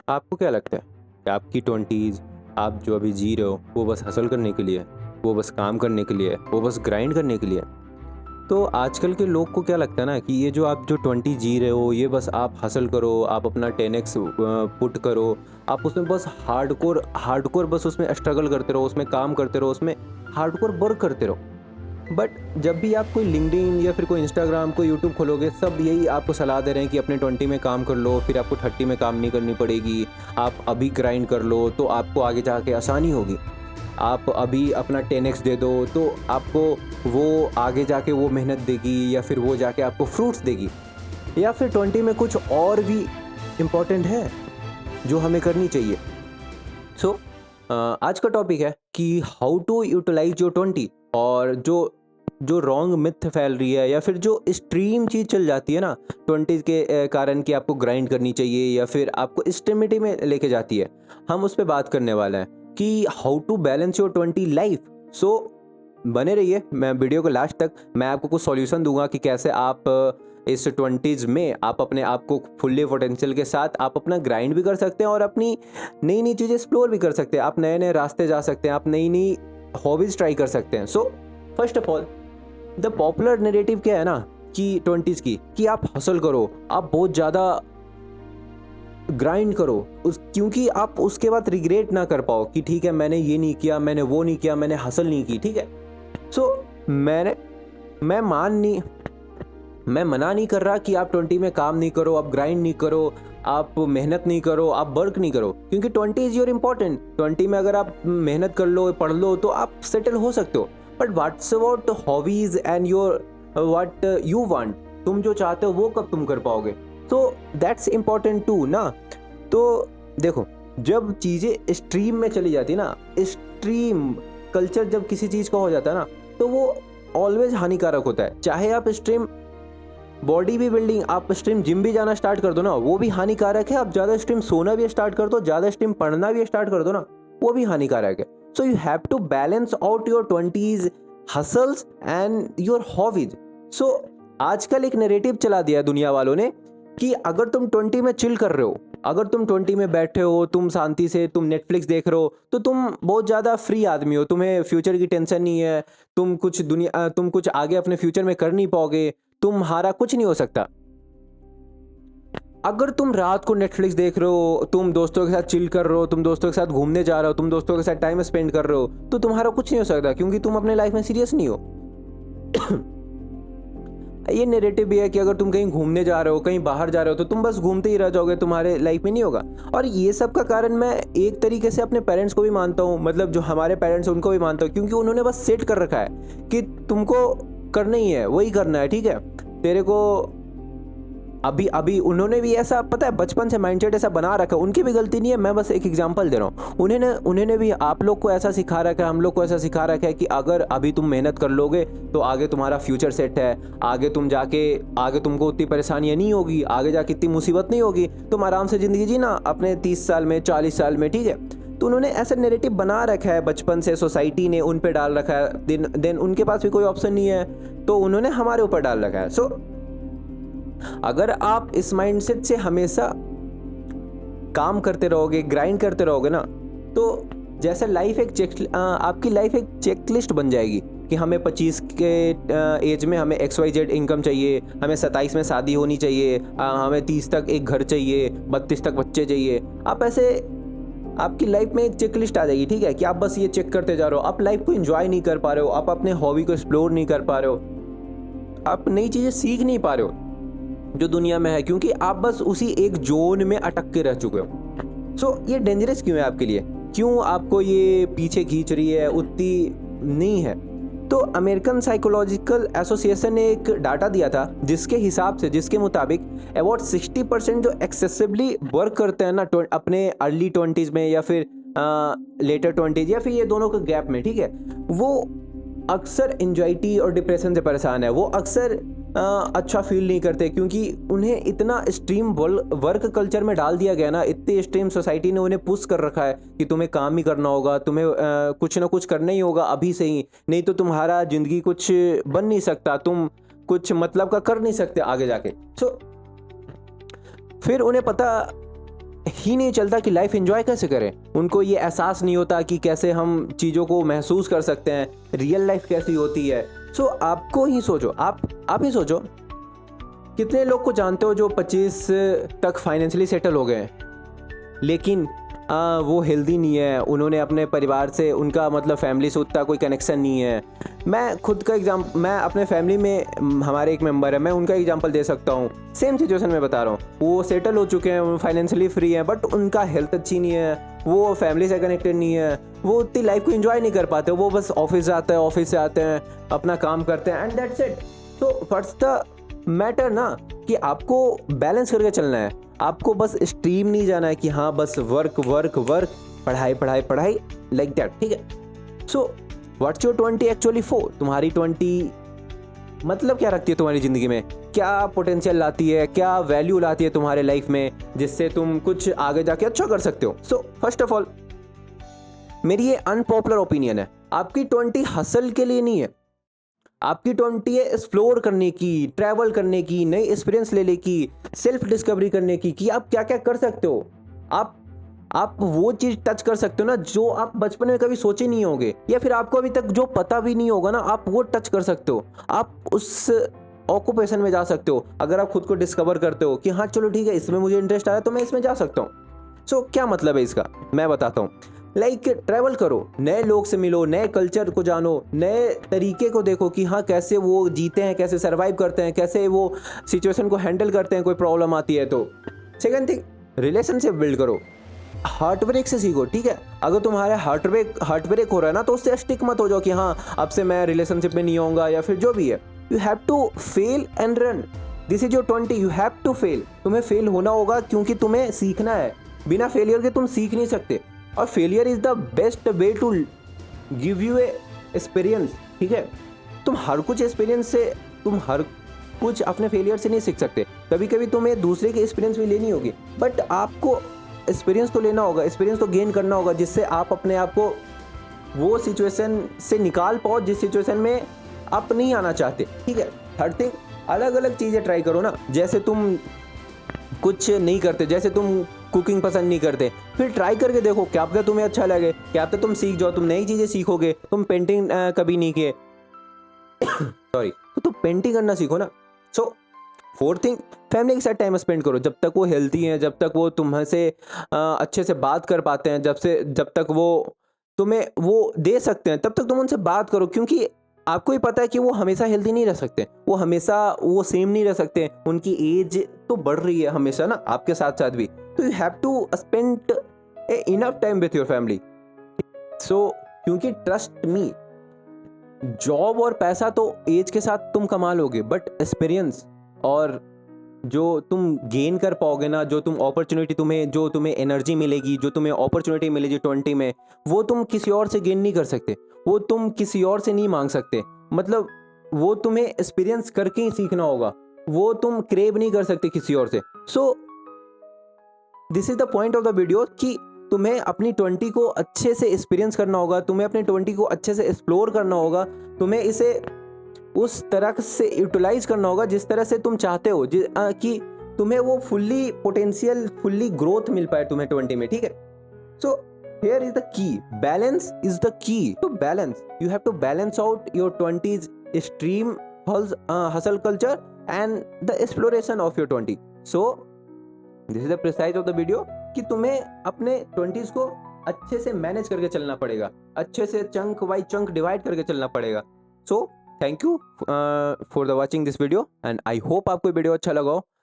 आपको क्या लगता है कि आपकी 20s आप जो अभी जी रहे हो वो बस हसल करने के लिए है, वो बस काम करने के लिए है, वो बस ग्राइंड करने के लिए है? तो आजकल के लोग को क्या लगता है ना कि ये जो आप जो 20 जी रहे हो ये बस आप हसल करो, आप अपना 10x पुट करो, आप उसमें बस हार्डकोर हार्डकोर बस उसमें स्ट्रगल करते रहो, उसमें काम करते रहो, उसमें हार्डकोर वर्क करते रहो। बट जब भी आप कोई लिंक्डइन या फिर कोई इंस्टाग्राम कोई यूट्यूब खोलोगे, सब यही आपको सलाह दे रहे हैं कि अपने 20 में काम कर लो, फिर आपको 30 में काम नहीं करनी पड़ेगी। आप अभी ग्राइंड कर लो तो आपको आगे जाके आसानी होगी। आप अभी अपना 10x दे दो तो आपको वो आगे जाके वो मेहनत देगी या फिर वो जाके आपको फ्रूट्स देगी। या फिर 20 में कुछ और भी इम्पोर्टेंट है जो हमें करनी चाहिए। सो आज का टॉपिक है कि हाउ टू यूटिलाइज योर 20। और जो जो रॉन्ग मिथ फैल रही है या फिर जो एक्सट्रीम चीज़ चल जाती है ना 20 के कारण कि आपको ग्राइंड करनी चाहिए या फिर आपको एक्सट्रीमिटी में लेके जाती है, हम उस पर बात करने वाले हैं कि how to balance your 20 life. So बने रहिए मैं वीडियो को लास्ट तक। मैं आपको कुछ सॉल्यूशन दूंगा कि कैसे आप इस 20s में आप अपने आप को फुल्ली पोटेंशियल के साथ आप अपना ग्राइंड भी कर सकते हैं और अपनी नई नई चीज़ें एक्सप्लोर भी कर सकते हैं। आप नए नए रास्ते जा सकते हैं, आप नई नई हॉबीज़ ट्राई कर सकते हैं। So first of all the popular narrative क्या है ना कि 20s की कि आप हसल करो, आप बहुत ज़्यादा ग्राइंड करो क्योंकि आप उसके बाद रिग्रेट ना कर पाओ कि ठीक है मैंने ये नहीं किया, मैंने वो नहीं किया, मैंने हसल नहीं की। ठीक है, सो मैं मना नहीं कर रहा कि आप 20 में काम नहीं करो, आप ग्राइंड नहीं करो, आप मेहनत नहीं करो, आप वर्क नहीं करो, क्योंकि 20 इज योर इम्पोर्टेंट। 20 में अगर आप मेहनत कर लो, पढ़ लो तो आप सेटल हो सकते हो। But what's about hobbies and your what you want, तुम जो चाहते हो वो कब तुम कर पाओगे? तो दैट्स इम्पोर्टेंट टू ना। तो देखो, जब चीज़ें स्ट्रीम में चली जाती है ना, स्ट्रीम कल्चर जब किसी चीज़ का हो जाता है ना तो वो ऑलवेज हानिकारक होता है। चाहे आप स्ट्रीम बॉडी भी बिल्डिंग, आप स्ट्रीम जिम भी जाना स्टार्ट कर दो ना, वो भी हानिकारक है। आप ज़्यादा स्ट्रीम सोना भी स्टार्ट कर दो, ज़्यादा स्ट्रीम पढ़ना भी स्टार्ट कर दो ना, वो भी हानिकारक है। So you have to balance out your 20s hustles and your hobbies. So आजकल एक नैरेटिव चला दिया दुनिया वालों ने कि अगर तुम 20 में चिल कर रहे हो, अगर तुम 20 में बैठे हो, तुम शांति से तुम नेटफ्लिक्स देख रहे हो, तो तुम बहुत ज़्यादा फ्री आदमी हो, तुम्हें फ्यूचर की टेंशन नहीं है, तुम कुछ आगे अपने फ्यूचर में कर नहीं पाओगे, तुम्हारा कुछ नहीं हो सकता। अगर तुम रात को नेटफ्लिक्स देख रहे हो, तुम दोस्तों के साथ चिल कर रहे हो, तुम दोस्तों के साथ घूमने जा रहे हो, तुम दोस्तों के साथ टाइम स्पेंड कर रहे हो, तो तुम्हारा कुछ नहीं हो सकता क्योंकि तुम अपने लाइफ में सीरियस नहीं हो। ये नैरेटिव भी है कि अगर तुम कहीं घूमने जा रहे हो, कहीं बाहर जा रहे हो, तो तुम बस घूमते ही रह जाओगे, तुम्हारे लाइफ में नहीं होगा। और ये सब का कारण मैं एक तरीके से अपने पेरेंट्स को भी मानता हूँ, मतलब जो हमारे पेरेंट्स हैं उनको भी मानता हूँ, क्योंकि उन्होंने बस सेट कर रखा है कि तुमको करना ही है, वही करना है। ठीक है, तेरे को अभी अभी उन्होंने भी ऐसा, पता है, बचपन से माइंडसेट ऐसा बना रखा है। उनकी भी गलती नहीं है, मैं बस एक एग्जांपल दे रहा हूँ। उन्होंने भी आप लोग को ऐसा सिखा रखा है, हम लोग को ऐसा सिखा रखा है कि अगर अभी तुम मेहनत कर लोगे तो आगे तुम्हारा फ्यूचर सेट है, आगे तुमको उतनी परेशानियां नहीं होगी, आगे जाके इतनी मुसीबत नहीं होगी, तुम आराम से ज़िंदगी जीना अपने 30 साल में, 40 साल में। ठीक है, तो उन्होंने ऐसा नैरेटिव बना रखा है बचपन से, सोसाइटी ने उन पे डाल रखा है। देन उनके पास भी कोई ऑप्शन नहीं है तो उन्होंने हमारे ऊपर डाल रखा है। सो अगर आप इस माइंडसेट से हमेशा काम करते रहोगे, ग्राइंड करते रहोगे ना, तो जैसे आपकी लाइफ एक चेकलिस्ट बन जाएगी कि हमें 25 के एज में हमें XYZ इनकम चाहिए, हमें 27 में शादी होनी चाहिए, हमें 30 तक एक घर चाहिए, 32 तक बच्चे चाहिए। आप ऐसे आपकी लाइफ में एक चेकलिस्ट आ जाएगी। ठीक है, कि आप बस ये चेक करते जा रहे हो, आप लाइफ को एंजॉय नहीं कर पा रहे हो, आप अपने हॉबी को एक्सप्लोर नहीं कर पा रहे हो, आप नई चीज़ें सीख नहीं पा रहे हो जो दुनिया में है, क्योंकि आप बस उसी एक जोन में अटक के रह चुके हो। सो ये डेंजरस क्यों है आपके लिए? क्यों आपको ये पीछे खींच रही है? उतनी नहीं है। तो अमेरिकन साइकोलॉजिकल एसोसिएशन ने एक डाटा दिया था जिसके मुताबिक अबाउट 60% जो एक्सेसिवली वर्क करते हैं ना अपने अर्ली 20s में या फिर लेटर 20s या फिर ये दोनों के गैप में, ठीक है, वो अक्सर एंजाइटी और डिप्रेशन से परेशान है। वो अक्सर अच्छा फील नहीं करते क्योंकि उन्हें इतना एक्सट्रीम वर्क कल्चर में डाल दिया गया ना, इतनी एक्सट्रीम सोसाइटी ने उन्हें पुश कर रखा है कि तुम्हें काम ही करना होगा, तुम्हें कुछ ना कुछ करना ही होगा अभी से ही, नहीं तो तुम्हारा ज़िंदगी कुछ बन नहीं सकता, तुम कुछ मतलब का कर नहीं सकते आगे जाके। सो फिर उन्हें पता ही नहीं चलता कि लाइफ एंजॉय कैसे करें। उनको ये एहसास नहीं होता कि कैसे हम चीज़ों को महसूस कर सकते हैं, रियल लाइफ कैसी होती है। सो आपको ही सोचो, आप ही सोचो, कितने लोग को जानते हो जो 25 तक फाइनेंशियली सेटल हो गए हैं, लेकिन वो हेल्दी नहीं है, उन्होंने अपने परिवार से, उनका मतलब फैमिली से उतना कोई कनेक्शन नहीं है। मैं खुद का मैं अपने फैमिली में हमारे एक मेंबर है, मैं उनका एग्जांपल दे सकता हूँ। सेम सिचुएशन में बता रहा हूँ, वो सेटल हो चुके हैं, फाइनेंशियली फ्री हैं, बट उनका हेल्थ अच्छी नहीं है, वो फैमिली से कनेक्टेड नहीं है, वो उतनी लाइफ को एंजॉय नहीं कर पाते। वो बस ऑफिस जाते हैं, ऑफिस से आते हैं, अपना काम करते हैं, एंड दैट्स इट। तो व्हाट्स द मैटर ना, कि आपको बैलेंस करके चलना है। आपको बस स्ट्रीम नहीं जाना है कि हाँ बस वर्क वर्क वर्क, पढ़ाई पढ़ाई पढ़ाई, लाइक दैट, ठीक है। So what's your 20 actually for? तुम्हारी 20 मतलब क्या रखती है तुम्हारी ज़िंदगी में? क्या पोटेंशियल लाती है, क्या वैल्यू लाती है तुम्हारे लाइफ में, जिससे तुम कुछ आगे जाके अच्छा कर सकते हो? सो फर्स्ट ऑफ ऑल, मेरी ये अनपॉपुलर ओपिनियन है, आपकी 20 हसल के लिए नहीं है। आपकी 20 है एक्सप्लोर करने की, ट्रैवल करने की, नई एक्सपीरियंस लेने की, सेल्फ डिस्कवरी करने की, कि आप क्या क्या कर सकते हो। आप वो चीज़ टच कर सकते हो ना जो आप बचपन में कभी सोचे नहीं होगे, या फिर आपको अभी तक जो पता भी नहीं होगा ना, आप वो टच कर सकते हो। आप उस ऑक्यूपेशन में जा सकते हो अगर आप खुद को डिस्कवर करते हो कि हाँ चलो ठीक है, इसमें मुझे इंटरेस्ट आया तो मैं इसमें जा सकता हूँ। सो क्या मतलब है इसका, मैं बताता हूँ। लाइक ट्रैवल करो, नए लोग से मिलो, नए कल्चर को जानो, नए तरीके को देखो कि हाँ कैसे वो जीते हैं, कैसे सर्वाइव करते हैं, कैसे वो सिचुएशन को हैंडल करते हैं, कोई प्रॉब्लम आती है तो। सेकंड थिंग, रिलेशनशिप बिल्ड करो, हार्ट ब्रेक से सीखो, ठीक है। अगर तुम्हारा हार्ट ब्रेक हो रहा है ना, तो उससे स्टिक मत हो जाओ कि हाँ अब से मैं रिलेशनशिप में नहीं आऊँगा, या फिर जो भी है। You have to fail and run, this is your 20, you have to fail. तुम्हें फेल होना होगा क्योंकि तुम्हें सीखना है, बिना फेलियर के तुम सीख नहीं सकते। और failure is the best way to give you a experience, ठीक है। तुम हर कुछ एक्सपीरियंस से, तुम हर कुछ अपने फेलियर से नहीं सीख सकते। कभी कभी तुम्हें दूसरे की एक्सपीरियंस भी लेनी होगी, बट आपको एक्सपीरियंस तो लेना होगा, एक्सपीरियंस तो गेन करना होगा, जिससे आप अपने आप को वो सिचुएशन से निकाल पाओ जिस सिचुएशन में आप नहीं आना चाहते, ठीक है। थर्ड थिंग, अलग अलग चीज़ें ट्राई करो ना। जैसे तुम कुछ नहीं करते, जैसे तुम कुकिंग पसंद नहीं करते, फिर ट्राई करके देखो, क्या पता तुम्हें अच्छा लगे, क्या पता तुम सीख जाओ, तुम नई चीज़ें सीखोगे। तुम पेंटिंग कभी नहीं किए सॉरी, तो तुम पेंटिंग करना सीखो ना। सो फोर्थ थिंग, फैमिली के साथ टाइम स्पेंड करो। जब तक वो हेल्थी हैं, जब तक वो तुम्हारे अच्छे से बात कर पाते हैं, जब तक वो तुम्हें वो दे सकते हैं, तब तक तुम उनसे बात करो। क्योंकि आपको ही पता है कि वो हमेशा हेल्दी नहीं रह सकते, वो हमेशा वो सेम नहीं रह सकते, उनकी एज तो बढ़ रही है हमेशा ना, आपके साथ साथ भी। तो you have to spend a enough time with your family. So क्योंकि ट्रस्ट मी, जॉब और पैसा तो एज के साथ तुम कमा लोगे, बट एक्सपीरियंस और जो तुम गेन कर पाओगे ना, जो तुम्हें एनर्जी मिलेगी, जो तुम्हें अपॉर्चुनिटी मिलेगी 20 में, वो तुम किसी और से गेन नहीं कर सकते, वो तुम किसी और से नहीं मांग सकते। मतलब वो तुम्हें एक्सपीरियंस करके ही सीखना होगा, वो तुम क्रेव नहीं कर सकते किसी और से। सो this is the point of the video कि तुम्हें अपनी 20 को अच्छे से एक्सपीरियंस करना होगा, तुम्हें अपनी 20 को अच्छे से एक्सप्लोर करना होगा, तुम्हें इसे उस तरह से यूटिलाइज करना होगा जिस तरह से तुम चाहते हो, कि तुम्हें वो फुल्ली ग्रोथ मिल पाए तुम्हें 20 में, ठीक है। So here is the key, balance is the key to balance. You have to balance out your 20s extreme hustle culture and the exploration of your 20। So this is the precise of the video कि तुम्हें अपने 20s को अच्छे से manage करके चलना पड़ेगा, अच्छे से चंक बाई चंक डिवाइड करके चलना पड़ेगा। So thank you for the watching this video, and I hope आपको वीडियो अच्छा लगा हो।